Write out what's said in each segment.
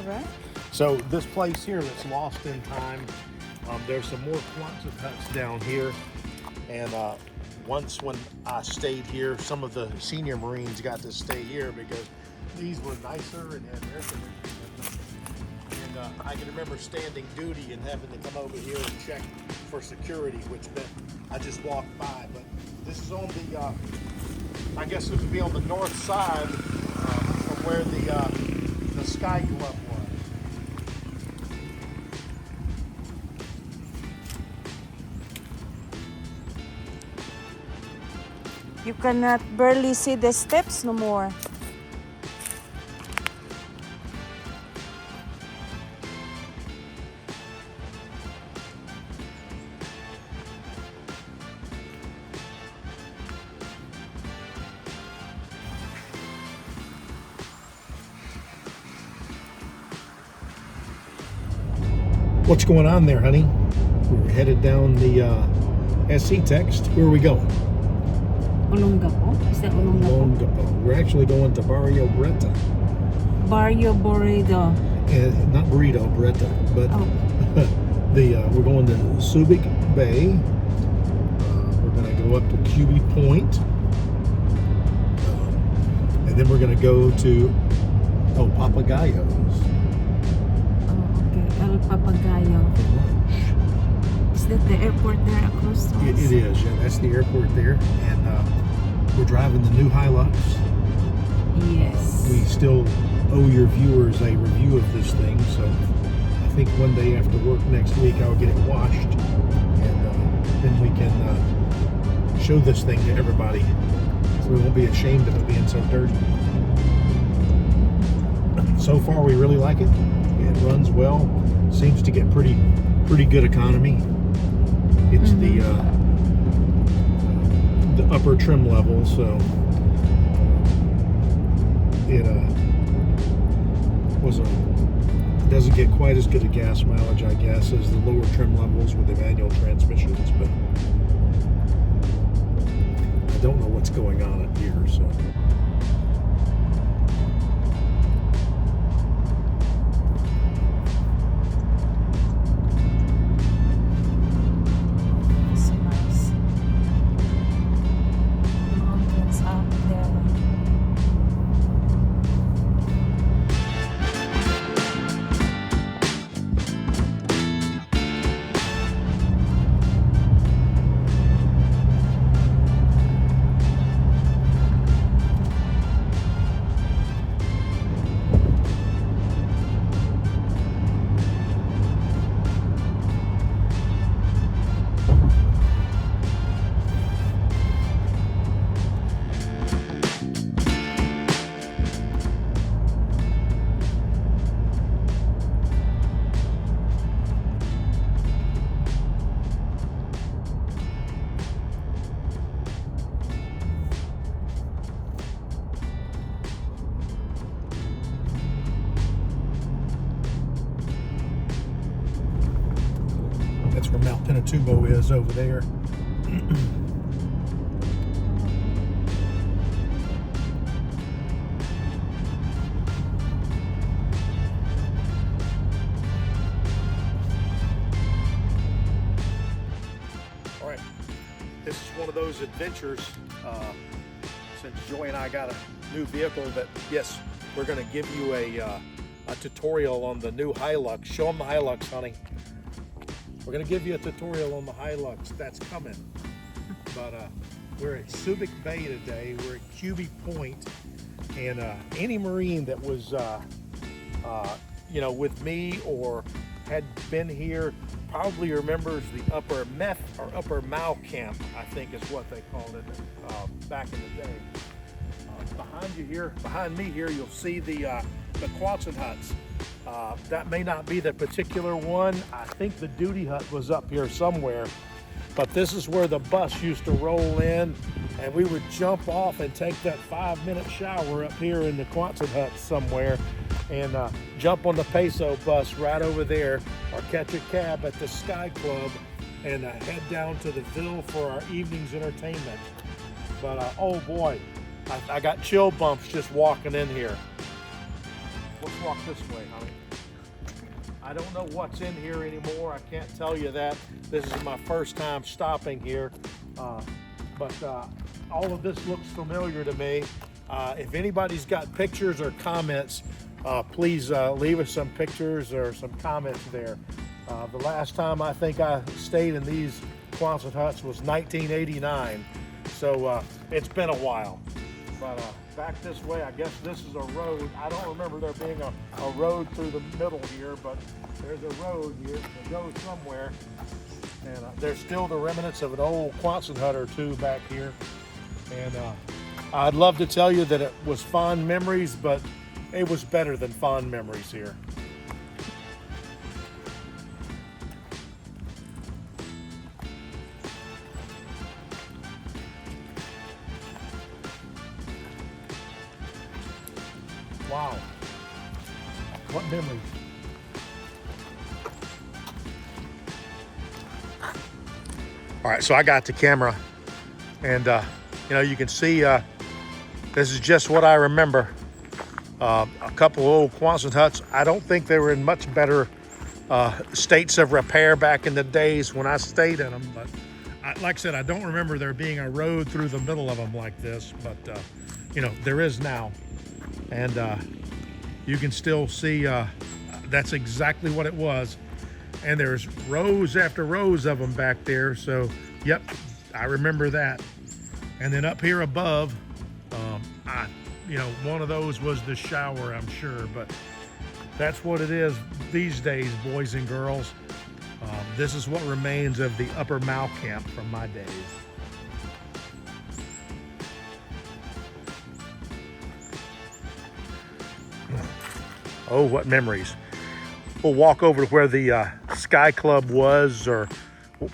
right. So this place here that's lost in time, there's some more Quonset huts down here. And once when I stayed here, some of the senior Marines got to stay here because these were nicer and had air conditioning in them. And I can remember standing duty and having to come over here and check for security, which meant I just walked by. But this is on the, I guess it would be on the north side from where the Sky Club was. You cannot barely see the steps no more. What's going on there, honey? We're headed down the SC text. Where are we going? Olongapo? Is that Olongapo? Olongapo. We're actually going to Barrio Beretta. Barrio Burrito. And not burrito, Beretta, but we're going to Subic Bay. We're going to go up to Cubi Point. And then we're going to go to Papagayos. Oh, okay. El Papagayo. For lunch. Is that the airport there across the It is, yeah. That's the airport there. And we're driving the new Hilux. Yes. We still owe your viewers a review of this thing, so I think one day after work next week I'll get it washed, and then we can show this thing to everybody, so we won't be ashamed of it being so dirty. So far we really like it. It runs well, seems to get pretty good economy. It's the upper trim level, so it doesn't get quite as good a gas mileage, I guess, as the lower trim levels with the manual transmissions, but I don't know what's going on up here, so. It's nice. Mountains out there. That's where Mount Pinatubo is over there. All right, this is one of those adventures. Since Joy and I got a new vehicle, that yes, we're going to give you a tutorial on the new Hilux. Show them the Hilux, honey. We're going to give you a tutorial on the Hilux that's coming. But we're at Subic Bay today. We're at Cubi Point. And any Marine that was, with me or had been here probably remembers the Upper Meth or Upper Mao Camp, I think is what they called it back in the day. Behind me here, you'll see the Quonset huts. That may not be the particular one. I think the duty hut was up here somewhere, but this is where the bus used to roll in, and we would jump off and take that 5-minute shower up here in the Quonset hut somewhere, and jump on the Peso bus right over there, or catch a cab at the Sky Club and head down to the Ville for our evening's entertainment. But oh boy, I got chill bumps just walking in here. Let's walk this way, honey. I don't know what's in here anymore. I can't tell you that. This is my first time stopping here. But all of this looks familiar to me. If anybody's got pictures or comments, please leave us some pictures or some comments there. The last time I think I stayed in these Quonset huts was 1989. So it's been a while. But back this way, I guess this is a road. I don't remember there being a road through the middle here, but there's a road here that goes somewhere. And there's still the remnants of an old Quonset hut or two back here. And I'd love to tell you that it was fond memories, but it was better than fond memories here. Wow, what memories. All right, so I got the camera, and you know, you can see this is just what I remember. A couple of old Quonset huts. I don't think they were in much better states of repair back in the days when I stayed in them, but like I said, I don't remember there being a road through the middle of them like this, but you know, there is now. And you can still see that's exactly what it was. And there's rows after rows of them back there. So, yep, I remember that. And then up here above, you know, one of those was the shower, I'm sure. But that's what it is these days, boys and girls. This is what remains of the upper Mao camp from my days. Oh, what memories. We'll walk over to where the Sky Club was, or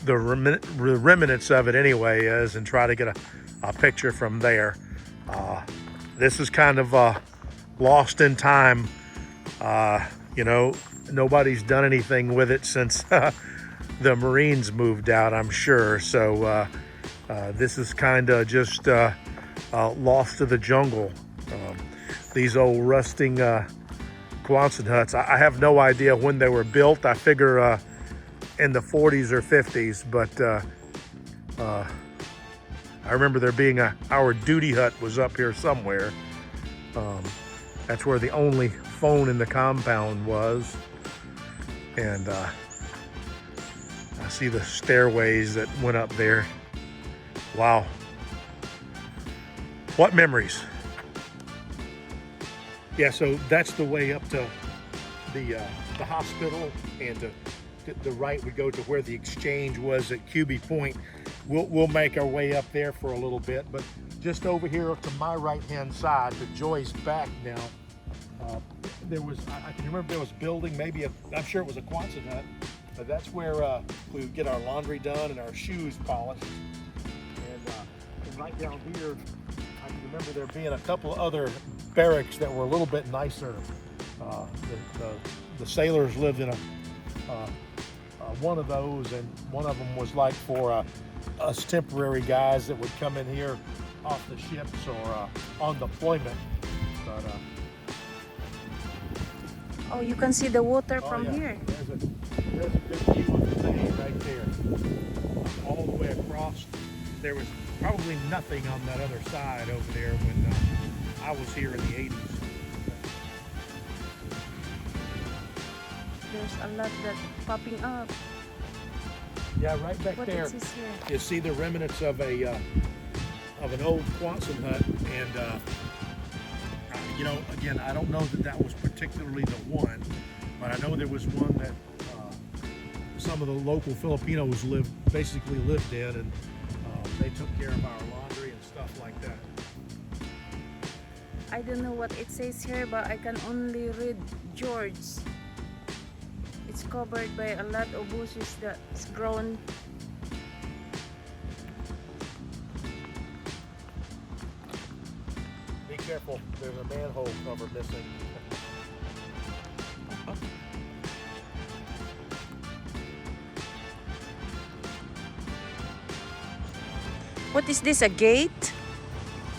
the remnants of it anyway is, and try to get a picture from there. This is kind of lost in time. You know, nobody's done anything with it since the Marines moved out, I'm sure. So this is kind of just lost to the jungle. These old rusting Quonset huts. I have no idea when they were built. I figure in the 40s or 50s, but I remember there being our duty hut was up here somewhere. That's where the only phone in the compound was. And I see the stairways that went up there. Wow. What memories. Yeah, so that's the way up to the hospital, and to the right we go to where the exchange was at Cubi Point. We'll make our way up there for a little bit, but just over here to my right-hand side, to Joy's back now, there was, I can remember there was a building, maybe I'm sure it was a Quonset hut, but that's where we would get our laundry done and our shoes polished. And right down here, I can remember there being a couple of other barracks that were a little bit nicer. The sailors lived in one of those, and one of them was like for us temporary guys that would come in here off the ships or on deployment. But, oh, you can see the water from yeah. here. There's a good view of the bay right there. All the way across. There was probably nothing on that other side over there when I was here in the 80s. There's a lot that's popping up. Yeah, right back What there. is this here? You see the remnants of an old Quonset hut, and you know, again, I don't know that was particularly the one, but I know there was one that some of the local Filipinos basically lived in, and they took care of our laundry and stuff like that. I don't know what it says here, but I can only read George. It's covered by a lot of bushes that's grown. Be careful, there's a manhole cover missing. What is this, a gate?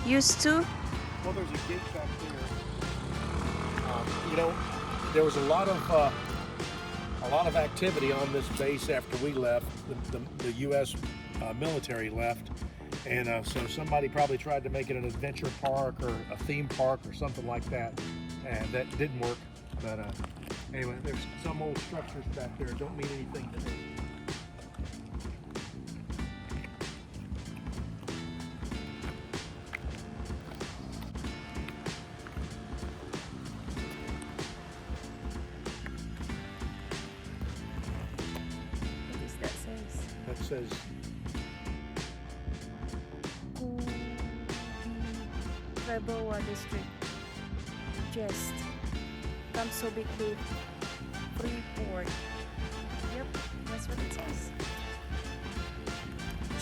Used to? Well, there's a gate back there. You know, there was a lot of a lot of activity on this base after we left. The U.S. Military left, and so somebody probably tried to make it an adventure park or a theme park or something like that, and that didn't work. But anyway, there's some old structures back there. Don't mean anything to me. What is that says? That says Cubi District. Just from Subic Bay, Freeport. Yep, that's what it says.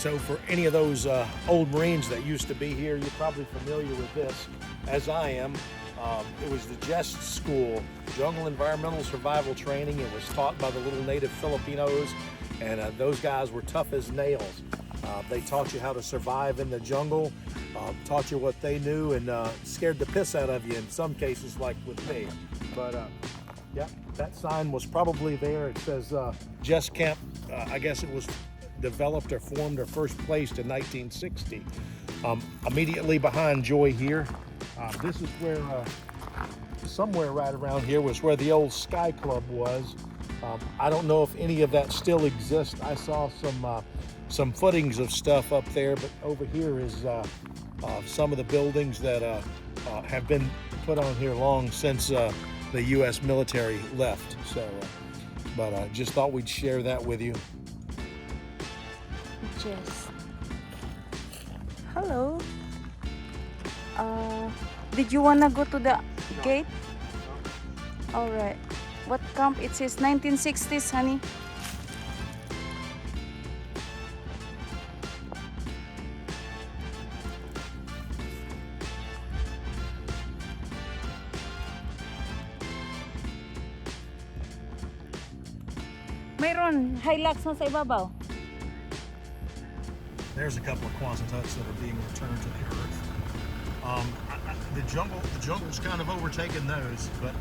so. For any of those old Marines that used to be here, you're probably familiar with this, as I am. It was the JEST school, Jungle Environmental Survival Training. It was taught by the little native Filipinos, and those guys were tough as nails. They taught you how to survive in the jungle, taught you what they knew, and scared the piss out of you in some cases, like with me. But yeah, that sign was probably there. It says JEST Camp. I guess it was developed or formed or first placed in 1960. Immediately behind Joy here, this is where, somewhere right around here was where the old Sky Club was. I don't know if any of that still exists. I saw some footings of stuff up there, but over here is some of the buildings that have been put on here long since the U.S. military left. So, but just thought we'd share that with you. Just. Hello. Did you wanna go to the gate? All right. What camp? It says 1960s, honey. Mayroon Hilux na sa ibabaw. There's a couple of Quonset huts that are being returned to the earth. The jungle's kind of overtaken those, but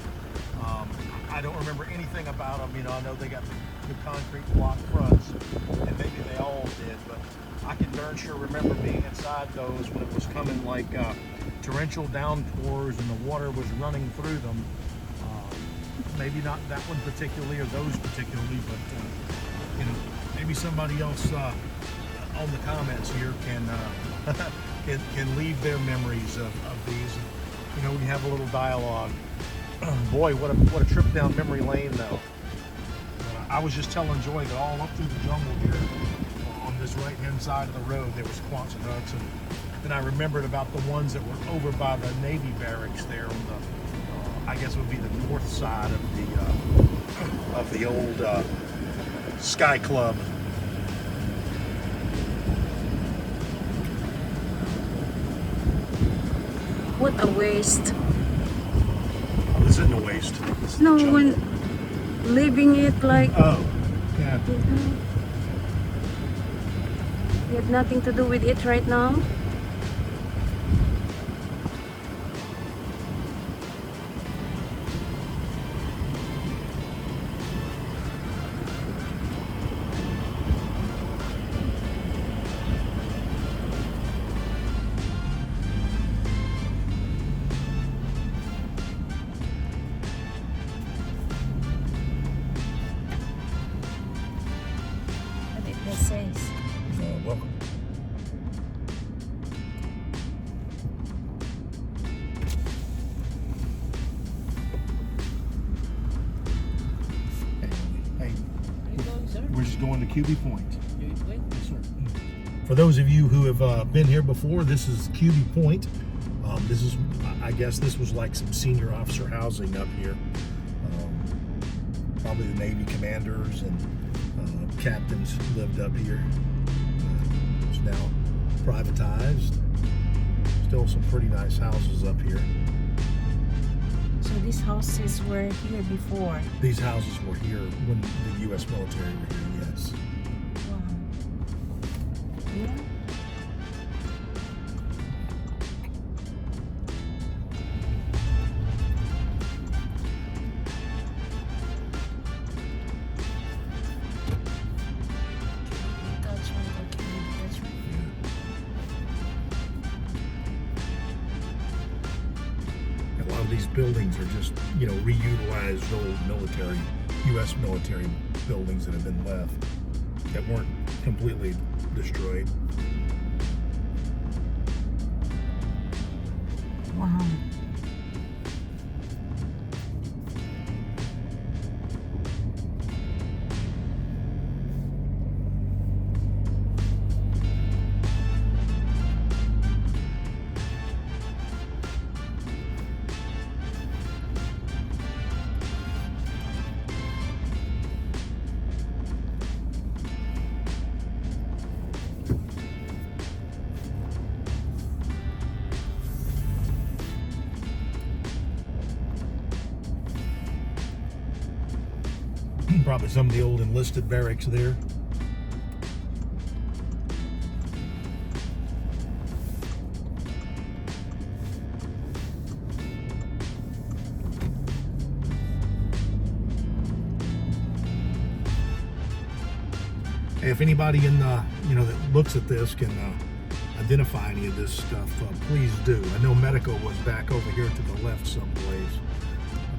I don't remember anything about them. You know, I know they got the concrete block fronts, and maybe they all did, but I can darn sure remember being inside those when it was coming like torrential downpours and the water was running through them. Maybe not that one particularly or those particularly, but you know, maybe somebody else on the comments here can leave their memories of these. You know, we have a little dialogue. Boy, what a trip down memory lane, though. I was just telling Joy that all up through the jungle here, on this right-hand side of the road, there was Quonset huts, and then I remembered about the ones that were over by the Navy barracks there on the, I guess it would be the north side of the old Sky Club. What a waste. This isn't a waste. This is No the one jungle. leaving it like. Oh, yeah. You had nothing to do with it right now. What it says. Welcome. Hey, we're just going to Cubi Point. Yes, sir. For those of you who have been here before, this is Cubi Point. This is, I guess, this was like some senior officer housing up here. Probably the Navy commanders and captains lived up here. It's now privatized. Still some pretty nice houses up here. So these houses were here before. These houses were here when the U.S. military were here, yes. Wow. Yeah. A lot of these buildings are just, you know, reutilized old military, U.S. military buildings that have been left that weren't completely destroyed. Wow. Probably some of the old enlisted barracks there. If anybody in the, you know, that looks at this can identify any of this stuff, please do. I know Medico was back over here to the left someplace.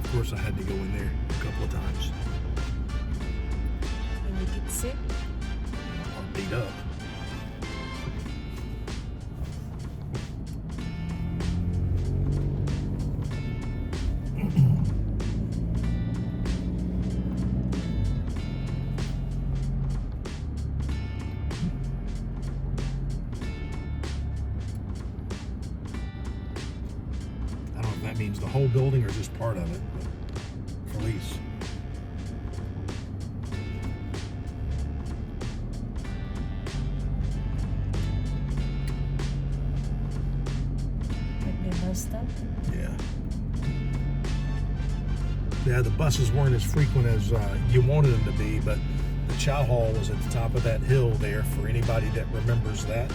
Of course, I had to go in there a couple of times. When you get sick? I'm beat up. I don't know if that means the whole building or just part of it, but for lease. Like the bus stop? Yeah. Yeah, the buses weren't as frequent as you wanted them to be, but the chow hall was at the top of that hill there for anybody that remembers that.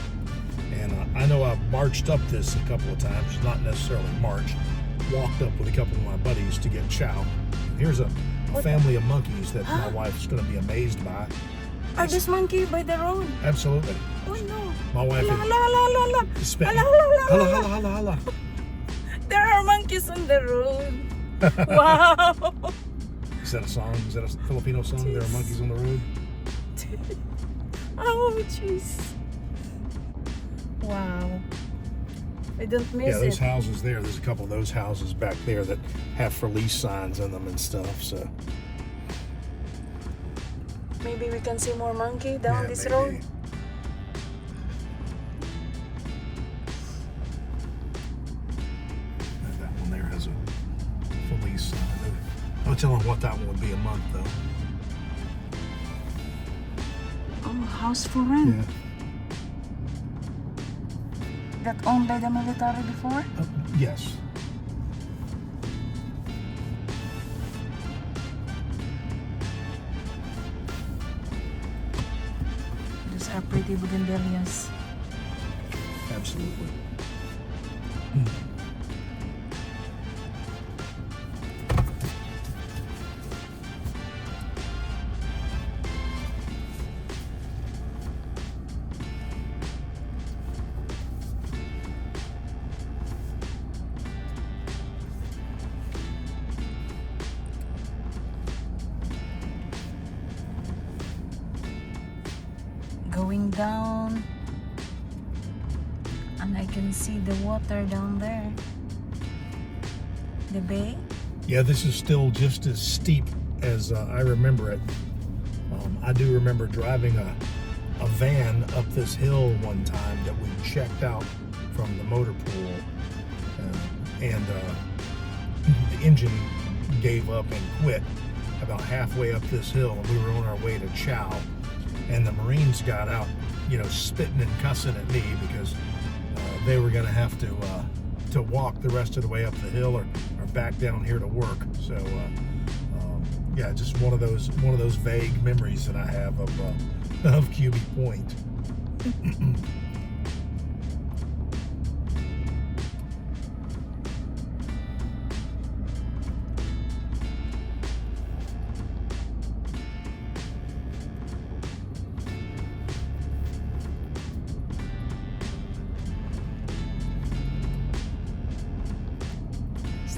And I know I've marched up this a couple of times, not necessarily marched, walked up with a couple of my buddies to get chow. Here's a family of monkeys that my wife's going to be amazed by. Are these monkey by the road? Absolutely. Oh no. My wife Hala, hala, hala, is spitting. hala, hala, Hala, hala. hala, hala, hala. There are monkeys on the road. Wow. Is that a song? Is that a Filipino song? There are monkeys on the road? Oh, jeez. Wow. I don't miss Yeah, those it. houses there, there's a couple of those houses back there that have for lease signs in them and stuff, so. Maybe we can see more monkey down Yeah, this maybe. road. And that one there has a for lease sign. I'll tell them what that one would be a month, though. Oh, house for rent. Yeah. That owned by the military before? Yes. These are pretty bougainvilleas. Absolutely. Going down, and I can see the water down there. The bay. Yeah, this is still just as steep as I remember it. I do remember driving a van up this hill one time that we checked out from the motor pool, and the engine gave up and quit about halfway up this hill, and we were on our way to Chow, and the Marines got out, you know, spitting and cussing at me because they were going to have to walk the rest of the way up the hill or back down here to work. So yeah, just one of those vague memories that I have of Cubi Point.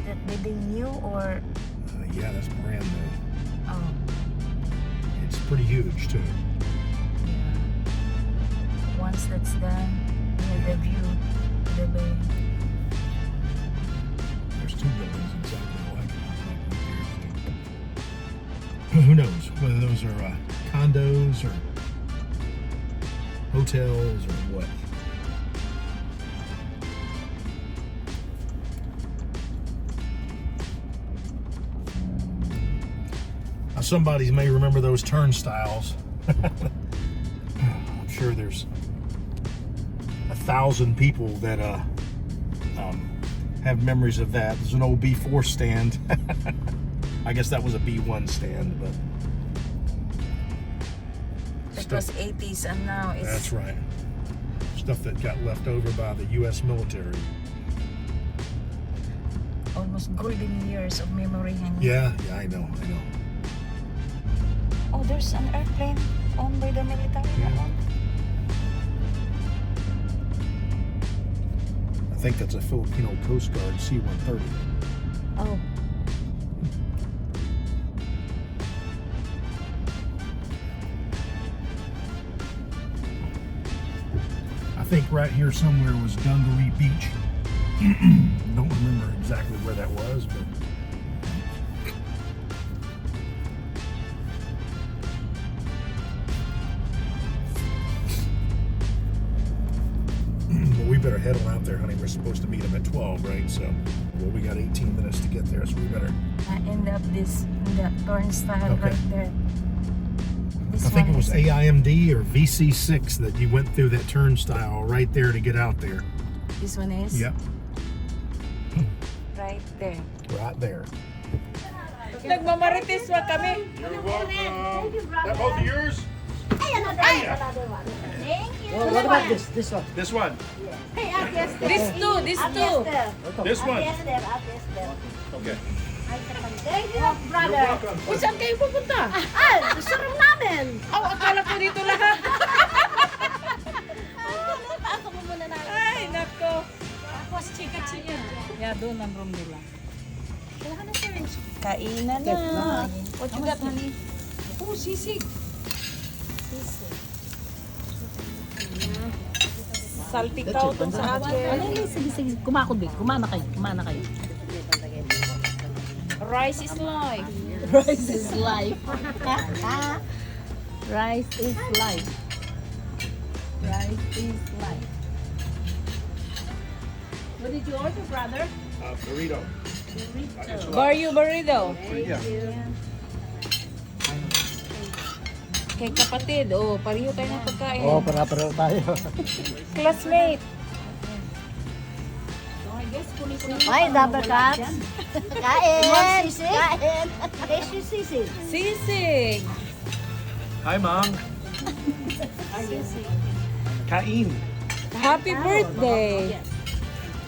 that building new or? Yeah, that's brand new. Oh, It's pretty huge too. yeah. Once that's done, yeah, the view, the bay. There's two buildings exactly like it. Who knows whether those are condos or hotels or what. Now, somebody may remember those turnstiles. I'm sure there's 1,000 people that have memories of that. There's an old B4 stand. I guess that was a B1 stand, but It was 80s and now it's... that's right. Stuff that got left over by the U.S. military. almost golden years of memory. Honey. Yeah, I know. Oh, there's an airplane owned by the military. Yeah. I think that's a Filipino Coast Guard C-130. Oh. I think right here somewhere was Dungaree Beach. Don't remember exactly where that was, but we better head on out there, honey. We're supposed to meet them at 12, right? So, well, we got 18 minutes to get there, so we better. I end up this in the turnstile Okay. right there. This I think one it was is AIMD or VC6 that you went through that turnstile right there to get out there. This one is Yep, right there. right there. Nagmamarites ba kami? You're welcome. That both of yours? Thank you. Well, what about this one? This one. Hey, I'll guess them. This two. I'll guess them. This one. I'll guess them. I'll guess them. Okay. Thank you, You're brother. welcome. Kung saan kayo pupunta? Gusto rin namin. Oh, akala ko dito lahat. Pasok mo muna namin. Ay, nako. Tapos chika-chika. Yeah, doon ang room nila. Wala ka na, sir. Kainan na. What you got, honey? Oh, sisig. Saltikaw tong sa akin. Sige. Kumana kayo. Rice is life. Rice is life. Rice is life. Rice is life. What did you order, brother? Burrito. Barrio burrito. Yeah. Kay kapatid, oh, pareho tayo ng pagkain. Oh, para-para tayo. Classmate. Ay, double cups. Kain. Kain. Taste yung sisig. Sisig. Hi, Mom. Kain. Happy birthday.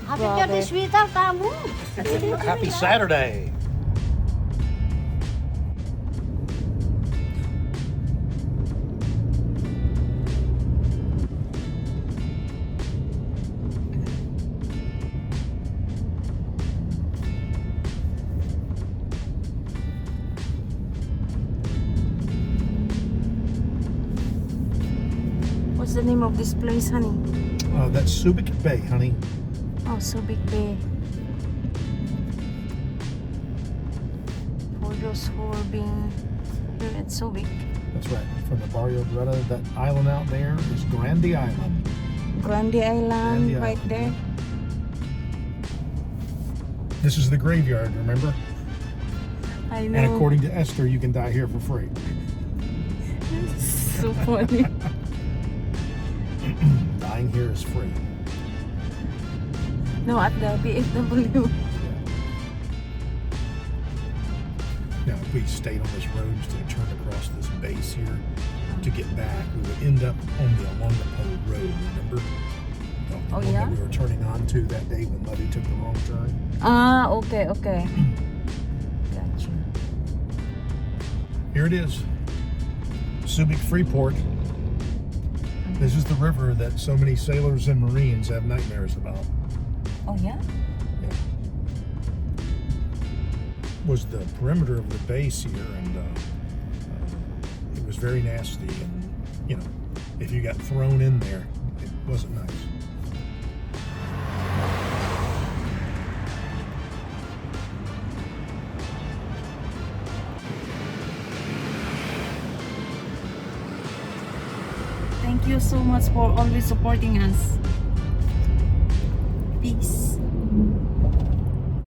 Happy birthday, sweetheart. Tamo. Happy Saturday. What's the name of this place, honey? That's Subic Bay, honey. Oh, Subic Bay. For those who are being here at Subic. That's right. From the Barrio Greta, that island out there is Grande Island. Grande Island, Grande right Island. there. This is the graveyard, remember? I know. And according to Esther, you can die here for free. So funny. Dying here is free. No, at the BFW. Now, if we stayed on this road instead of turning across this base here to get back, we would end up only along the Pole Road, remember? The Oh, one yeah? that we were turning onto that day when Levy took the wrong turn. Ah, okay. Gotcha. Here it is. Subic Freeport. This is the river that so many sailors and Marines have nightmares about. Oh, yeah? was the perimeter of the base here, and it was very nasty. And you know, if you got thrown in there, it wasn't nice. Thank you so much for always supporting us. Peace.